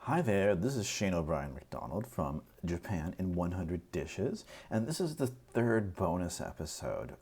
Hi there, this is Shane O'Brien McDonald from Japan in 100 Dishes, and this is the third bonus episode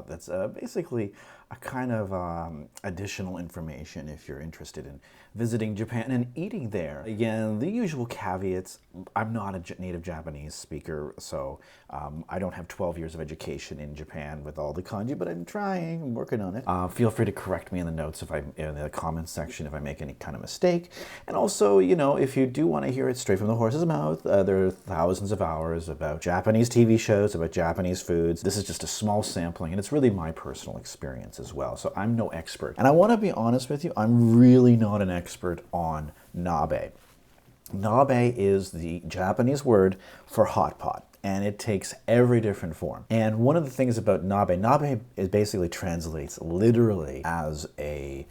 that's basically a kind of additional information if you're interested in visiting Japan and eating there. Again, the usual caveats: I'm not a native Japanese speaker, so I don't have 12 years of education in Japan with all the kanji, but I'm trying, I'm working on it. Feel free to correct me in the notes if in the comments section if I make any kind of mistake. And also, you know, if you do want to hear it straight from the horse's mouth, there are thousands of hours about Japanese TV shows, about Japanese foods. This is just a small sampling, and it's really my personal experience as well. So I'm no expert. And I want to be honest with you, I'm really not an expert on nabe. Nabe is the Japanese word for hot pot, and it takes every different form. And one of the things about nabe is basically translates literally as a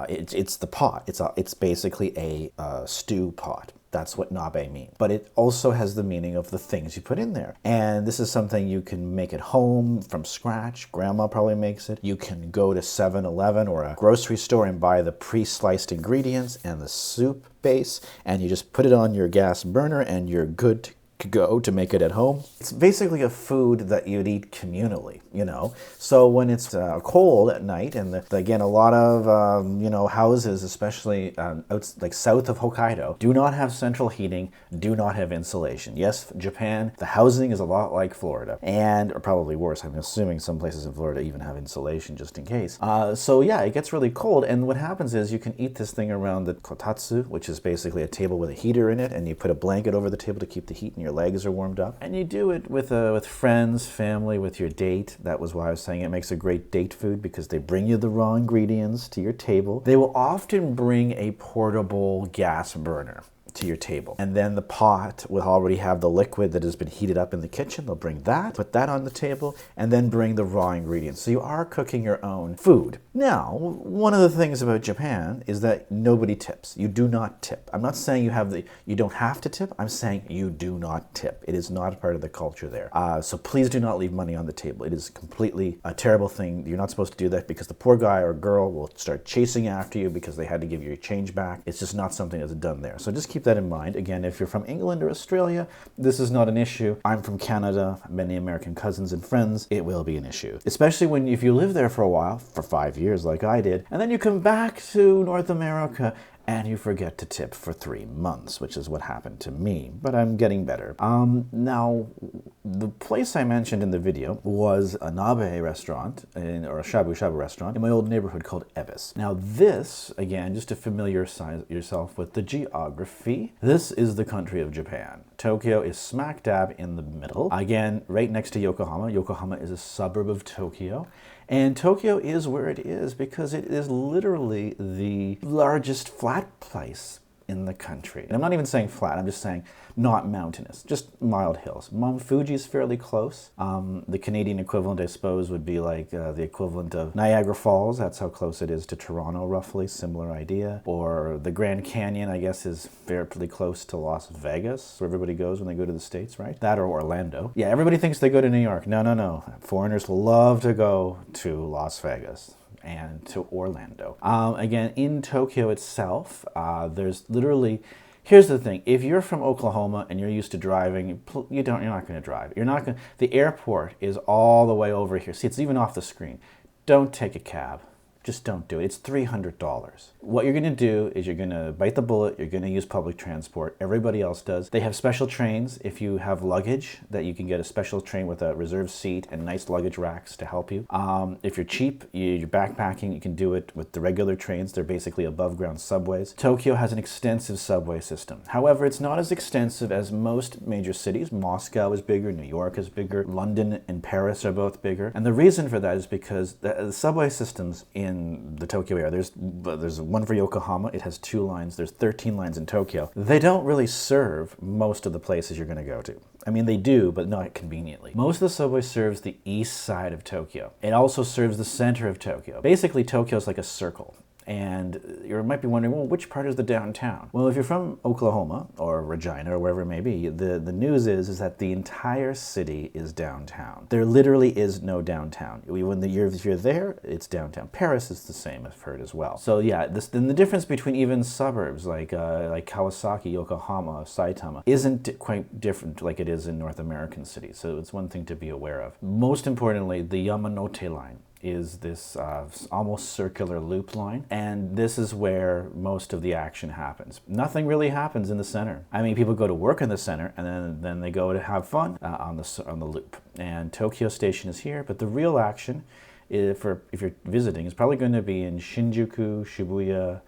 it's the pot. It's basically a stew pot. That's what nabe means. But it also has the meaning of the things you put in there. And this is something you can make at home from scratch. Grandma probably makes it. You can go to 7-Eleven or a grocery store and buy the pre-sliced ingredients and the soup base, and you just put it on your gas burner and you're good to go to make it at home. It's basically a food that you'd eat communally, you know. So when it's cold at night, and again, a lot of you know, houses, especially like south of Hokkaido, do not have central heating, do not have insulation. Yes, Japan, the housing is a lot like Florida, or probably worse. I'm assuming some places in Florida even have insulation just in case. So yeah, it gets really cold, and what happens is you can eat this thing around the kotatsu, which is basically a table with a heater in it, and you put a blanket over the table to keep the heat in your legs are warmed up. And you do it with friends, family, with your date. That was why I was saying it makes a great date food, because they bring you the raw ingredients to your table. They will often bring a portable gas burner to your table. And then the pot will already have the liquid that has been heated up in the kitchen. They'll bring that, put that on the table, and then bring the raw ingredients. So you are cooking your own food. Now, one of the things about Japan is that nobody tips. You do not tip. I'm not saying you don't have to tip. I'm saying you do not tip. It is not a part of the culture there. So please do not leave money on the table. It is completely a terrible thing. You're not supposed to do that, because the poor guy or girl will start chasing after you because they had to give you your change back. It's just not something that's done there. So just keep that in mind. Again, if you're from England or Australia, this is not an issue. I'm from Canada, many American cousins and friends, it will be an issue. Especially if you live there for a while, for 5 years like I did, and then you come back to North America and you forget to tip for 3 months, which is what happened to me, but I'm getting better. Now, the place I mentioned in the video was a nabe restaurant, or a shabu-shabu restaurant, in my old neighborhood called Ebisu. Now this, again, just to familiarize yourself with the geography, this is the country of Japan. Tokyo is smack dab in the middle. Again, right next to Yokohama. Yokohama is a suburb of Tokyo. And Tokyo is where it is because it is literally the largest flat place in the country. And I'm not even saying flat, I'm just saying not mountainous, just mild hills. Mount Fuji is fairly close. The Canadian equivalent, I suppose, would be like the equivalent of Niagara Falls. That's how close it is to Toronto, roughly, similar idea. Or the Grand Canyon, I guess, is fairly close to Las Vegas, where everybody goes when they go to the States, right? That or Orlando. Yeah, everybody thinks they go to New York. No, no, no. Foreigners love to go to Las Vegas and to Orlando. Again, in Tokyo itself, there's literally, here's the thing: if you're from Oklahoma and you're used to driving, you're not going to drive. The airport is all the way over here. See, it's even off the screen. Don't take a cab. Just don't do it. It's $300. What you're going to do is you're going to bite the bullet. You're going to use public transport. Everybody else does. They have special trains if you have luggage, that you can get a special train with a reserved seat and nice luggage racks to help you. If you're cheap, you're backpacking, you can do it with the regular trains. They're basically above ground subways. Tokyo has an extensive subway system. However, it's not as extensive as most major cities. Moscow is bigger, New York is bigger, London and Paris are both bigger. And the reason for that is because the subway systems in the Tokyo area, there's one for Yokohama, it has 2 lines, there's 13 lines in Tokyo. They don't really serve most of the places you're going to go to. I mean, they do, but not conveniently. Most of the subway serves the east side of Tokyo. It also serves the center of Tokyo. Basically, Tokyo is like a circle. And you might be wondering, well, which part is the downtown? Well, if you're from Oklahoma or Regina or wherever it may be, the news is that the entire city is downtown. There literally is no downtown. If you're there, it's downtown. Paris is the same, I've heard as well. So yeah, then the difference between even suburbs like Kawasaki, Yokohama, Saitama isn't quite different like it is in North American cities. So it's one thing to be aware of. Most importantly, the Yamanote line is this almost circular loop line, and this is where most of the action happens. Nothing really happens in the center. I mean, people go to work in the center, and then they go to have fun on the loop. And Tokyo Station is here, but the real action, if you're visiting, is probably going to be in Shinjuku, Shibuya.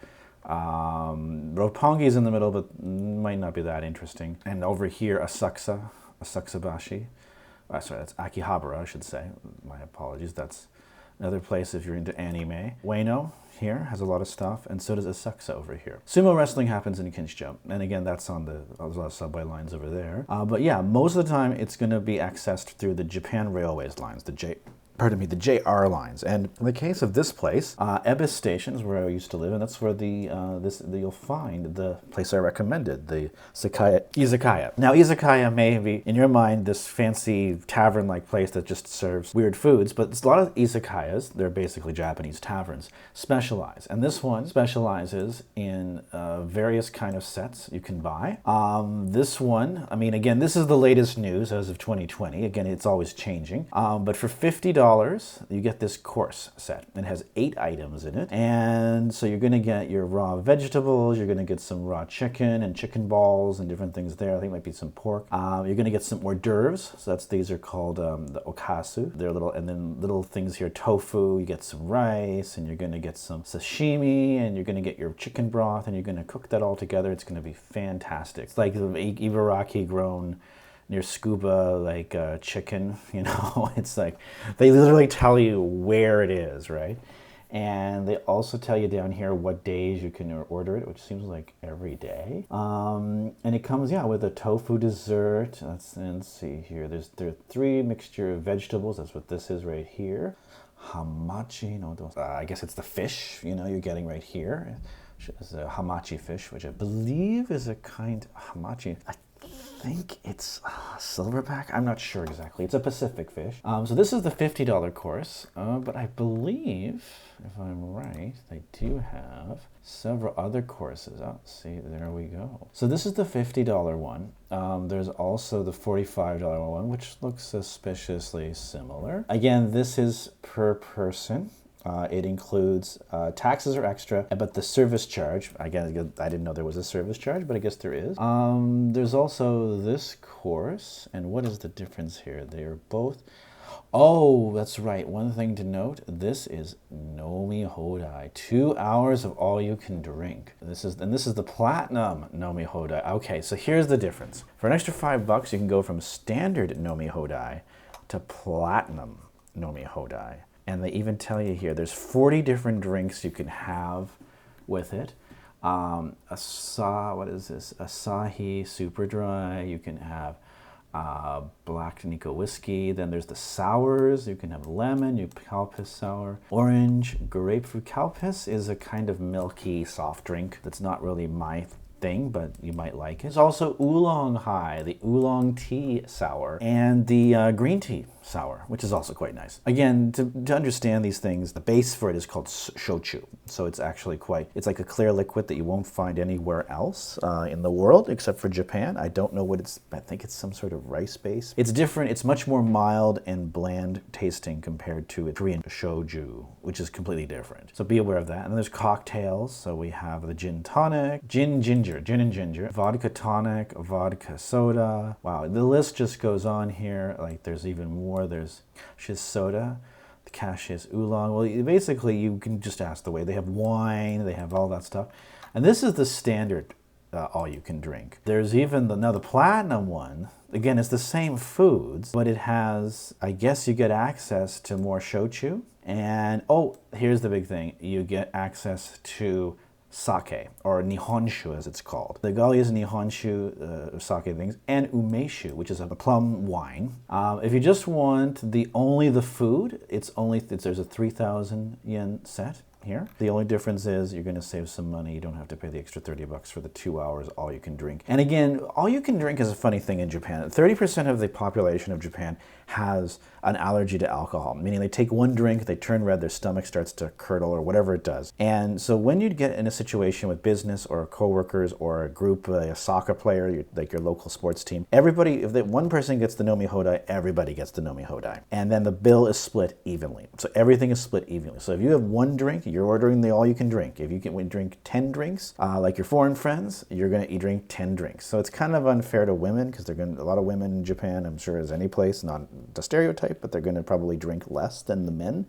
Roppongi is in the middle, but might not be that interesting. And over here, Asakusabashi. Sorry, that's Akihabara, I should say. My apologies. That's another place if you're into anime. Ueno here has a lot of stuff, and so does Asakusa over here. Sumo wrestling happens in Kinshicho, and again, there's a lot of subway lines over there. But yeah, most of the time it's going to be accessed through the Japan Railways lines, the the JR lines. And in the case of this place, Ebis Station is where I used to live, and that's where you'll find the place I recommended, the Izakaya. Now, Izakaya may be, in your mind, this fancy tavern-like place that just serves weird foods, but it's a lot of izakayas, they're basically Japanese taverns, specialize. And this one specializes in various kind of sets you can buy. This one, I mean, again, this is the latest news as of 2020. Again, it's always changing. But for $50, you get this course set. It has 8 items in it. And so you're going to get your raw vegetables, you're going to get some raw chicken and chicken balls and different things there. I think it might be some pork. You're going to get some hors d'oeuvres. So these are called the okasu. They're little things here, tofu. You get some rice, and you're going to get some sashimi, and you're going to get your chicken broth, and you're going to cook that all together. It's going to be fantastic. It's like Ibaraki grown near scuba chicken, you know. It's like they literally tell you where it is, right? And they also tell you down here what days you can order it, which seems like every day. And it comes, with a tofu dessert. Let's see here. There are 3 mixture of vegetables. That's what this is right here. Hamachi, I guess it's the fish, you're getting right here. It's a hamachi fish, which I believe is a kind of hamachi. I think it's silverback. I'm not sure exactly. It's a Pacific fish. So this is the $50 course, but I believe, if I'm right, they do have several other courses. See, there we go. So this is the $50 one. There's also the $45 one, which looks suspiciously similar. Again, this is per person. It includes taxes are extra, but the service charge, again, I didn't know there was a service charge, but I guess there is. There's also this course, and what is the difference here? They are both, that's right, one thing to note, this is Nomi Hodai, 2 hours of all you can drink. This is the platinum Nomi Hodai. Okay, so here's the difference. For an extra $5, you can go from standard Nomi Hodai to platinum Nomi Hodai. And they even tell you here, there's 40 different drinks you can have with it. What is this? Asahi Super Dry. You can have black Nikko whiskey. Then there's the sours. You can have lemon, Calpis sour. Orange, grapefruit. Calpis is a kind of milky soft drink that's not really my thing, but you might like it. There's also oolong high, the oolong tea sour, and the green tea sour, which is also quite nice. Again, to understand these things, the base for it is called shochu. So it's actually it's like a clear liquid that you won't find anywhere else in the world except for Japan. I don't know what I think it's some sort of rice base. It's different. It's much more mild and bland tasting compared to a Korean shoju, which is completely different. So be aware of that. And then there's cocktails. So we have the gin tonic, gin and ginger, vodka tonic, vodka soda. Wow, the list just goes on here. Like there's even more. There's shiz soda, the cashew oolong. Well, basically, you can just ask the way. They have wine, they have all that stuff. And this is the standard all you can drink. There's even the platinum one. Again, it's the same foods, but it has, I guess you get access to more shochu. And, here's the big thing. You get access to sake, or nihonshu as it's called. The gali is nihonshu, sake things, and umeshu, which is a plum wine. If you just want only the food, there's a 3,000 yen set here. The only difference is you're going to save some money. You don't have to pay the extra 30 bucks for the 2 hours all you can drink. And again, all you can drink is a funny thing in Japan. 30% of the population of Japan has an allergy to alcohol, meaning they take one drink, they turn red, their stomach starts to curdle or whatever it does. And so when you get in a situation with business or coworkers or a group, a soccer player, like your local sports team, everybody, if one person gets the nomi hodai, everybody gets the nomi hodai. And then the bill is split evenly. So everything is split evenly. So if you have one drink, you're ordering the all you can drink. If you can drink 10 drinks, like your foreign friends, you're going to drink 10 drinks. So it's kind of unfair to women because a lot of women in Japan, I'm sure as any place, not the stereotype, but they're going to probably drink less than the men,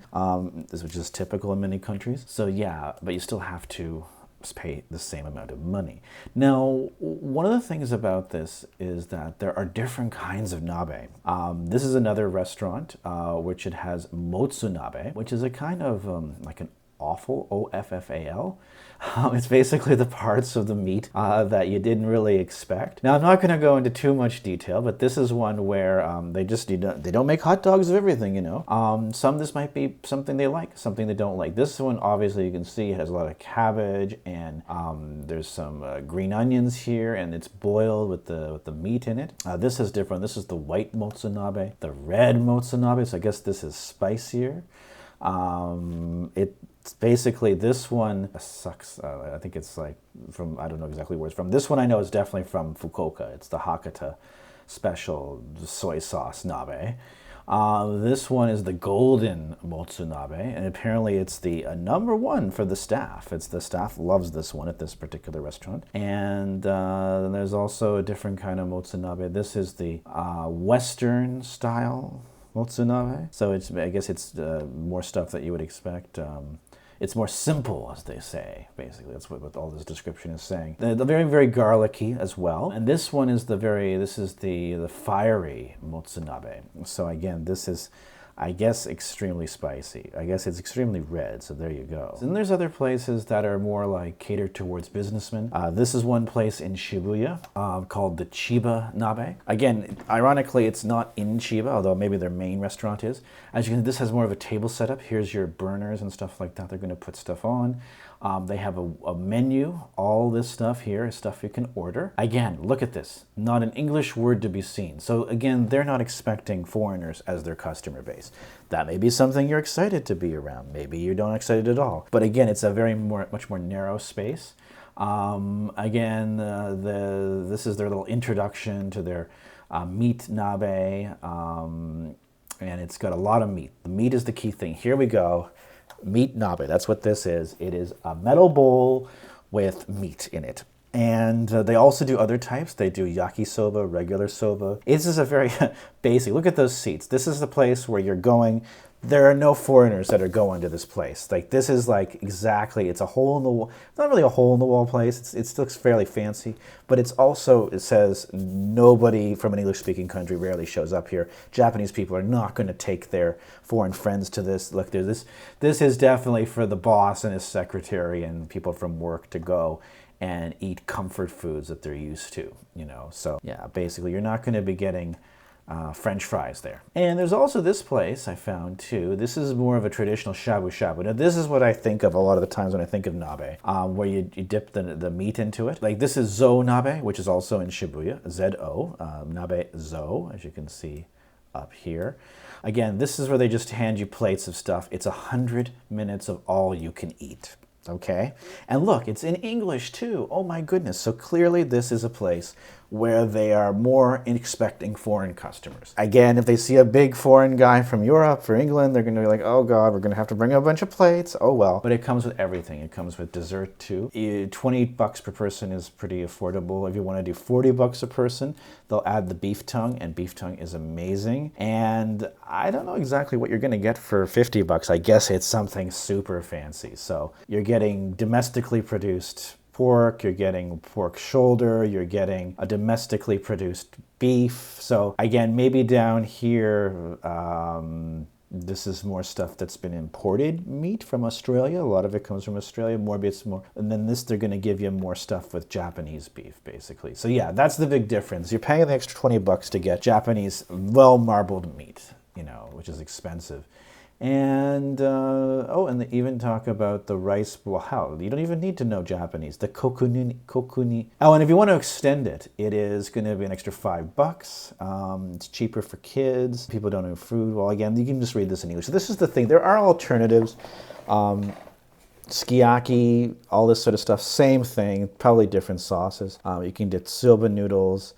which is typical in many countries. So yeah, but you still have to pay the same amount of money. Now, one of the things about this is that there are different kinds of nabe. This is another restaurant which it has motsunabe, which is a kind of like an offal, O-F-F-A-L. It's basically the parts of the meat that you didn't really expect. Now, I'm not going to go into too much detail, but this is one where they don't make hot dogs of everything, you know. This might be something they like, something they don't like. This one, obviously, you can see it has a lot of cabbage, and there's some green onions here, and it's boiled with the meat in it. This is different. This is the white motsunabe, the red motsunabe, so I guess this is spicier. It's basically, this one sucks. I think it's like from, I don't know exactly where it's from. This one I know is definitely from Fukuoka. It's the Hakata special soy sauce nabe. This one is the golden motsunabe, and apparently it's the #1 for the staff. The staff loves this one at this particular restaurant. And then there's also a different kind of motsunabe. This is the Western style motsunabe. So I guess it's more stuff that you would expect. It's more simple, as they say, basically. That's what all this description is saying. They're very, very garlicky as well. And this one is the fiery motsunabe. So again, this is, I guess, extremely spicy. I guess it's extremely red, so there you go. And there's other places that are more like catered towards businessmen. This is one place in Shibuya called the Chiba Nabe. Again, ironically, it's not in Chiba, although maybe their main restaurant is. As you can see, this has more of a table setup. Here's your burners and stuff like that. They're going to put stuff on. They have a menu. All this stuff here is stuff you can order. Again, look at this. Not an English word to be seen. So again, they're not expecting foreigners as their customer base. That may be something you're excited to be around. Maybe you don't excited at all. But again, it's a much more narrow space. Again, this is their little introduction to their meat nabe. And it's got a lot of meat. The meat is the key thing. Here we go. Meat nabe, that's what this is. It is a metal bowl with meat in it. And they also do other types. They do yakisoba, regular soba. This is a very basic, look at those seats. This is the place where you're going. There are no foreigners that are going to this place. Like, this is like exactly, it's a hole in the wall. It's not really a hole in the wall place. It looks fairly fancy, but it's also, it says nobody from an English speaking country rarely shows up here. Japanese people are not going to take their foreign friends to this. Look, this is definitely for the boss and his secretary and people from work to go and eat comfort foods that they're used to, you know. So yeah, basically you're not going to be getting French fries there. And there's also this place I found too. This is more of a traditional shabu shabu. Now this is what I think of a lot of the times when I think of nabe, where you dip the meat into it. Like this is zo nabe, which is also in Shibuya, Z-O, nabe zo, as you can see up here. Again, this is where they just hand you plates of stuff. It's 100 minutes of all you can eat. Okay, and look, it's in English too. Oh my goodness. So clearly this is a place where they are more expecting foreign customers. Again, if they see a big foreign guy from Europe or England, they're going to be like, oh God, we're going to have to bring a bunch of plates. Oh well. But it comes with everything. It comes with dessert too. 20 bucks per person is pretty affordable. If you want to do 40 bucks a person, they'll add the beef tongue, and beef tongue is amazing. And I don't know exactly what you're going to get for 50 bucks. I guess it's something super fancy. So you're getting domestically produced pork, you're getting pork shoulder, you're getting a domestically produced beef. So again, maybe down here, this is more stuff that's been imported meat from Australia. A lot of it comes from Australia, and then this, they're gonna give you more stuff with Japanese beef, basically. So yeah, that's the big difference. You're paying the extra 20 bucks to get Japanese well-marbled meat, you know, which is expensive. And oh, and they even talk about the rice. Well, how? You don't even need to know Japanese. The kokuni. Oh, and if you want to extend it, it is going to be an extra $5. It's cheaper for kids. People don't have food. Well, again, you can just read this in English. So this is the thing. There are alternatives. Sukiyaki, all this sort of stuff. Same thing. Probably different sauces. You can get soba noodles.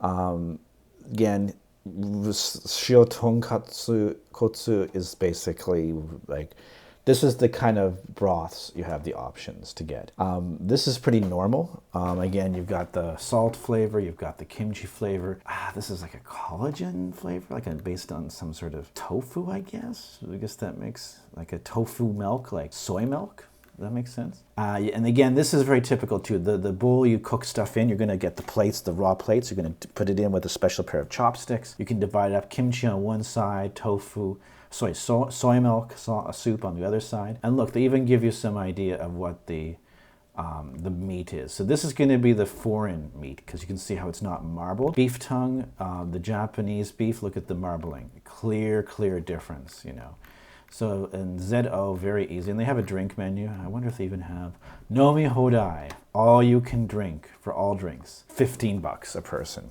Again, shio tonkatsu kotsu is basically like, this is the kind of broths you have the options to get. This is pretty normal. Again, you've got the salt flavor, you've got the kimchi flavor. This is like a collagen flavor, like based on some sort of tofu, I guess. I guess that makes like a tofu milk, like soy milk. Does that make sense? And again, this is very typical too. The bowl you cook stuff in, you're gonna get the plates, the raw plates. You're gonna put it in with a special pair of chopsticks. You can divide it up, kimchi on one side, tofu, soy milk, soup on the other side. And look, they even give you some idea of what the meat is. So this is going to be the foreign meat, because you can see how it's not marbled. Beef tongue, the Japanese beef, look at the marbling. Clear difference, you know. So in ZO, very easy. And they have a drink menu. I wonder if they even have Nomi Hodai, all you can drink for all drinks. $15 a person.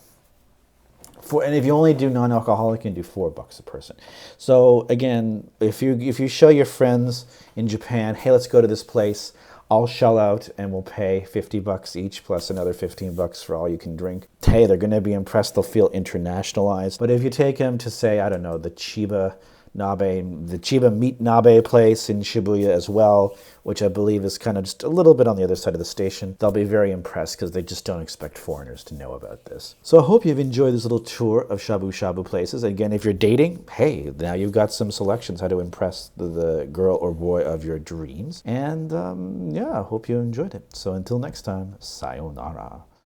And if you only do non-alcoholic, you can do $4 a person. So again, if you show your friends in Japan, hey, let's go to this place, I'll shell out and we'll pay $50 each plus another $15 for all you can drink. Hey, they're going to be impressed. They'll feel internationalized. But if you take them to, say, I don't know, the Chiba meat nabe place in Shibuya as well, which I believe is kind of just a little bit on the other side of the station, they'll be very impressed because they just don't expect foreigners to know about this. So I hope you've enjoyed this little tour of shabu shabu places. Again, if you're dating, hey, now you've got some selections how to impress the girl or boy of your dreams. And yeah, I hope you enjoyed it. So until next time, sayonara.